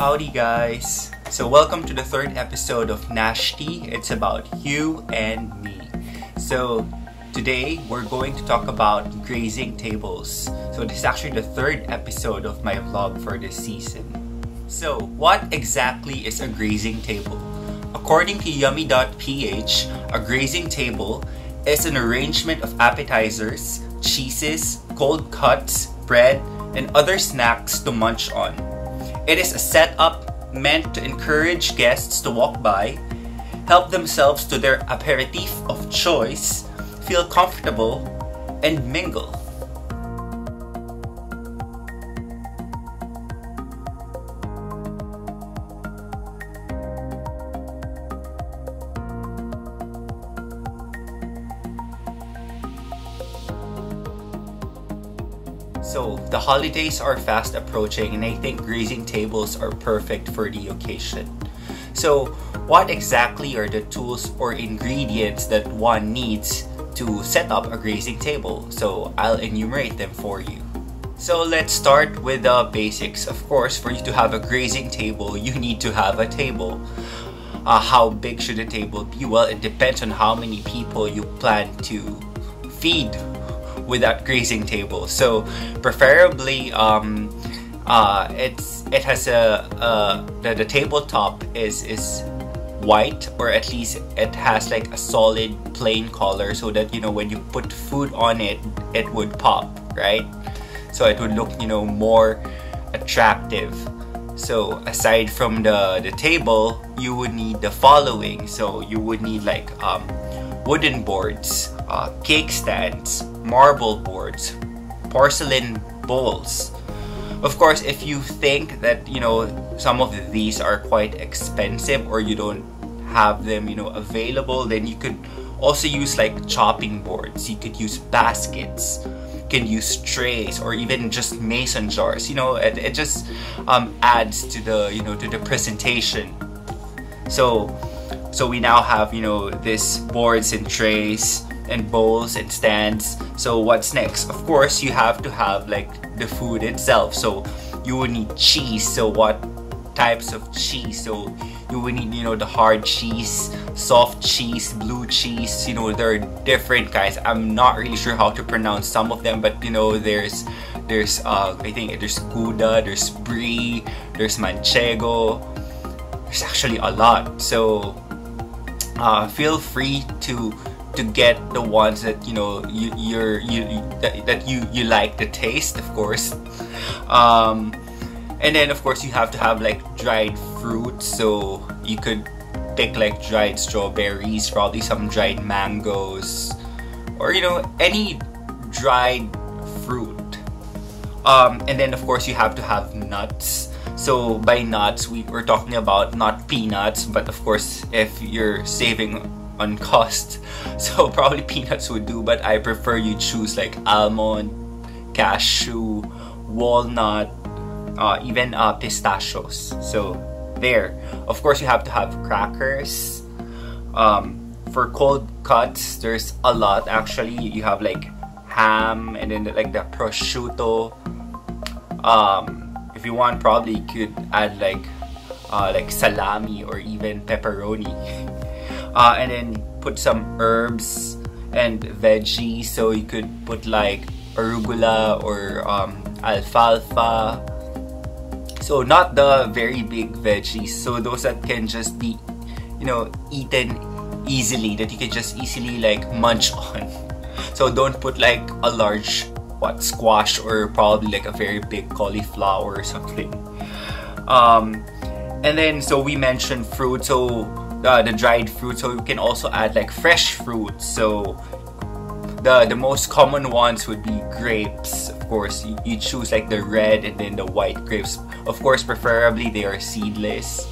Howdy guys! So welcome to the third episode of NashTee. It's about you and me. So today we're going to talk about grazing tables. So this is actually the third episode of my vlog for this season. So what exactly is a grazing table? According to yummy.ph, a grazing table is an arrangement of appetizers, cheeses, cold cuts, bread, and other snacks to munch on. It is a setup meant to encourage guests to walk by, help themselves to their aperitif of choice, feel comfortable, and mingle. So, the holidays are fast approaching and I think grazing tables are perfect for the occasion. So, what exactly are the tools or ingredients that one needs to set up a grazing table? So, I'll enumerate them for you. So, let's start with the basics. Of course, for you to have a grazing table, you need to have a table. How big should the table be? Well, it depends on how many people you plan to feed with that grazing table. So preferably it has the tabletop is white, or at least it has like a solid plain color so that when you put food on it, it would pop, right? So it would look more attractive. So aside from the table, you would need the following. So you would need like wooden boards, cake stands, marble boards, porcelain bowls. Of course, if you think that some of these are quite expensive or you don't have them available, then you could also use like chopping boards. You could use baskets, you can use trays, or even just mason jars. It just adds to the to the presentation. So we now have this boards and trays and bowls and stands. So what's next? Of course, you have to have like the food itself. So you would need cheese. So what types of cheese? So you would need the hard cheese, soft cheese, blue cheese. There are different kinds. I'm not really sure how to pronounce some of them, but there's I think there's Gouda, there's Brie, there's Manchego. There's actually a lot. So feel free to get the ones that you like the taste, of course. And then of course you have to have like dried fruit. So you could pick like dried strawberries, probably some dried mangoes, or any dried fruit. And then of course you have to have nuts. So by nuts, we're talking about not peanuts, but of course if you're saving on cost, so probably peanuts would do, but I prefer you choose like almond, cashew, walnut, even pistachios. So there. Of course you have to have crackers. For cold cuts, there's a lot actually. You have like ham, and then like the prosciutto. If you want, probably you could add like salami or even pepperoni. And then put some herbs and veggies. So you could put like arugula or alfalfa. So not the very big veggies. So those that can just be eaten easily, that you can just easily like munch on. So don't put like a large squash, or probably like a very big cauliflower or something. And then so we mentioned fruit. So the dried fruit, so you can also add like fresh fruit. So the most common ones would be grapes. Of course, you choose like the red and then the white grapes. Of course, preferably they are seedless.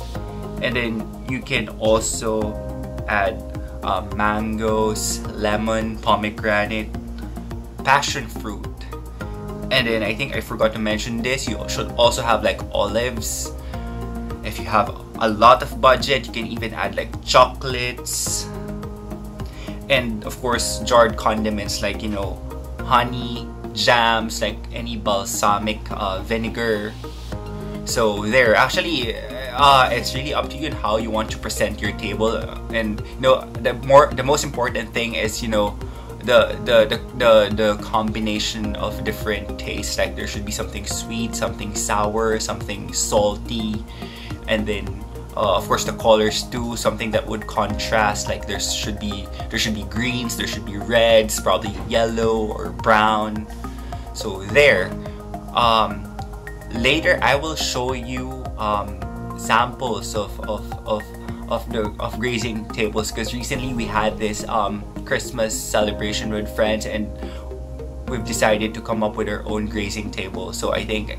And then you can also add mangoes, lemon, pomegranate, passion fruit. And then I think I forgot to mention this, you should also have like olives. If you have a lot of budget, you can even add like chocolates. And of course, jarred condiments like honey, jams, like any balsamic vinegar. So there, actually, it's really up to you on how you want to present your table. And you know, the most important thing is, you know, the combination of different tastes. Like there should be something sweet, something sour, something salty, and then of course the colors too, something that would contrast. Like there should be greens, there should be reds, probably yellow or brown. So there. Later I will show you samples of grazing tables, because recently we had this Christmas celebration with friends, and we've decided to come up with our own grazing table. So I think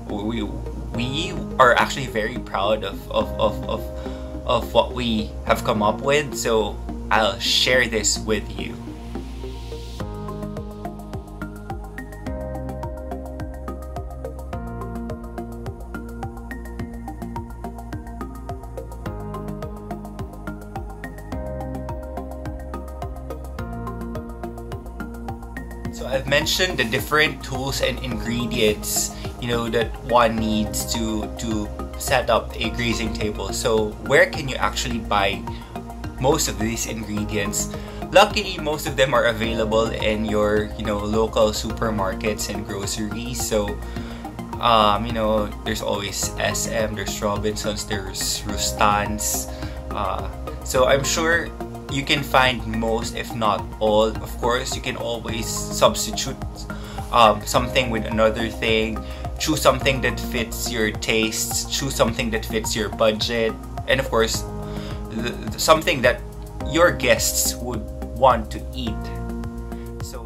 we are actually very proud of what we have come up with. So I'll share this with you. So I've mentioned the different tools and ingredients, you know, that one needs to set up a grazing table. So where can you actually buy most of these ingredients? Luckily, most of them are available in your, you know, local supermarkets and groceries. So you know, there's always SM, there's Robinsons, there's Rustan's. So I'm sure you can find most, if not all. Of course, you can always substitute something with another thing. Choose something that fits your tastes. Choose something that fits your budget. And of course, something that your guests would want to eat. So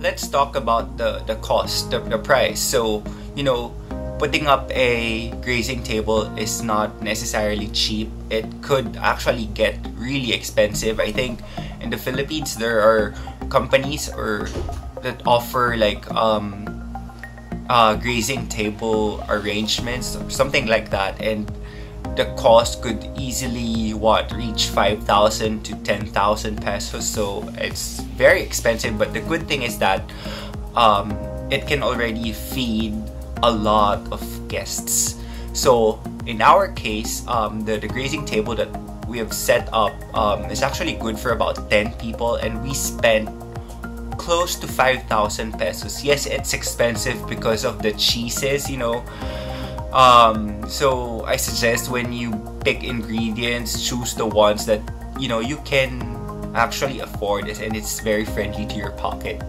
let's talk about the cost, the price. So, you know, putting up a grazing table is not necessarily cheap. It could actually get really expensive. I think in the Philippines there are companies that offer like grazing table arrangements, something like that, and the cost could easily reach 5,000 to 10,000 pesos. So it's very expensive, but the good thing is that it can already feed a lot of guests. So in our case, the grazing table that we have set up is actually good for about 10 people, and we spent close to 5,000 pesos. Yes, it's expensive because of the cheeses, you know. So I suggest when you pick ingredients, choose the ones that, you know, you can actually afford it, and it's very friendly to your pocket.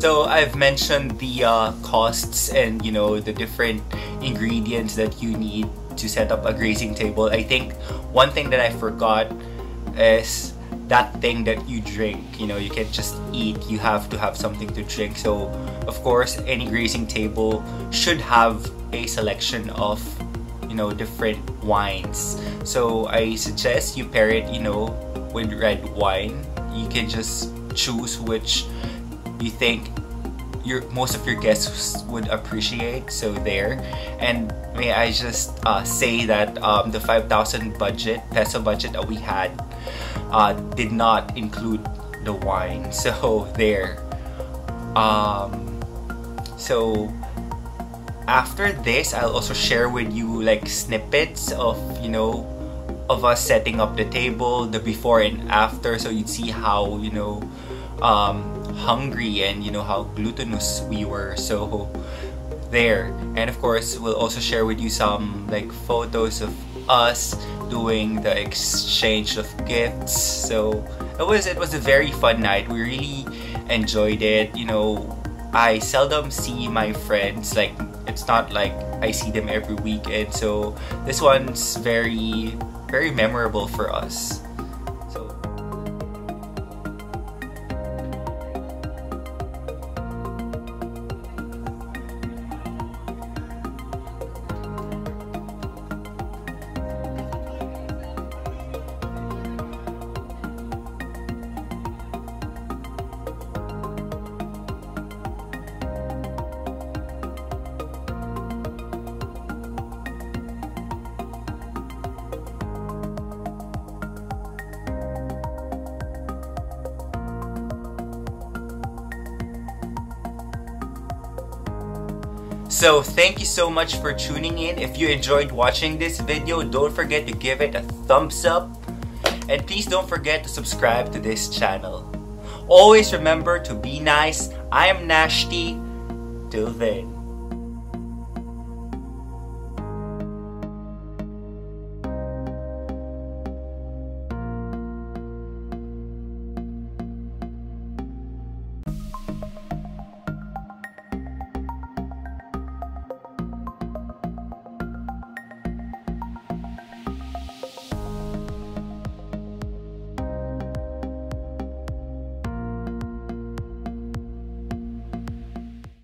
So I've mentioned the costs and, you know, the different ingredients that you need to set up a grazing table. I think one thing that I forgot is that thing that you drink. You know, you can't just eat, you have to have something to drink. So of course, any grazing table should have a selection of, you know, different wines. So I suggest you pair it, you know, with red wine. You can just choose which you think most of your guests would appreciate. So there. And may I just say that the 5,000 peso budget that we had did not include the wine. So there. So after this, I'll also share with you like snippets of, you know, of us setting up the table, the before and after, so you'd see how, you know, hungry and, you know, how gluttonous we were. So there. And of course, we'll also share with you some like photos of us doing the exchange of gifts. So it was a very fun night. We really enjoyed it. You know, I seldom see my friends, like it's not like I see them every weekend, so this one's very memorable for us. So thank you so much for tuning in. If you enjoyed watching this video, don't forget to give it a thumbs up. And please don't forget to subscribe to this channel. Always remember to be nice. I am NashTee. Till then.